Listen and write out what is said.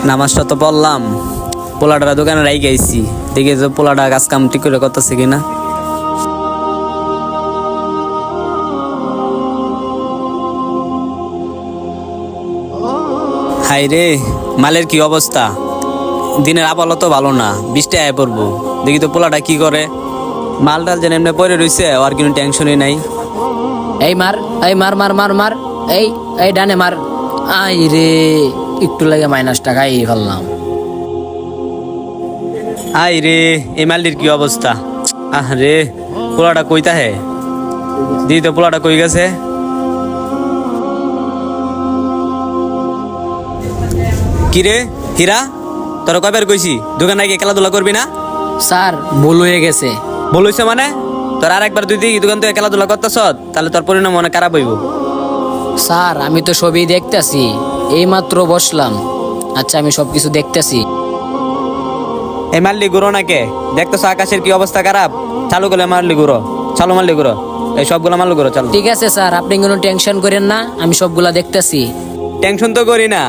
নামাজটা তো পড়লাম, পোলাটা দোকানে রাই গাইছি, দেখি যে পোলাটা কাজ কাম ঠিক করে করতেছে কিনা। হাই রে, মালের কি অবস্থা, দিনের আপালো তো ভালো না, বৃষ্টি আয় পড়বো। দেখি তো পোলাটা কি করে, মাল টাল যেন এমনি পরে রইছে, আর কোনো টেনশনই নাই। এই মার, এই মার মার মার মার, এই এই ডানে মার। আই রে, একটু লাগে মাইনাস টাকা এই ফেললাম। আই রে, এই মালটির কি অবস্থা, আহ রে, পোলাটা কইতা হে, দিদি তো পোলাটা কই গেছে। কিরে হীরা, তোর কয়বার কইছি দোকানে গিয়ে খেলাধুলা করবি না? স্যার ভুল হয়ে গেছে। বলইছে মানে, তোর আর একবার দুই দিকে দোকান থেকে খেলাধুলা করতেছ, তাহলে তোর পরিণাম অনেক খারাপ হইব। স্যার আমি তো সবই দেখতেছি, এই মাত্র বসলাম। আচ্ছা আমি সবকিছু দেখতেছি। এই মাল্লি গুঁড়ো নাকে দেখতেছ, আকাশের কি অবস্থা খারাপ, চালু করলে মারলি গুঁড়ো, চালু মারলি গুঁড়ো, এই সবগুলো মারলি গুঁড়ো চালু। ঠিক আছে স্যার, আপনি কোনো টেনশন করেন না, আমি সবগুলা দেখতেছি। টেনশন তো করি না।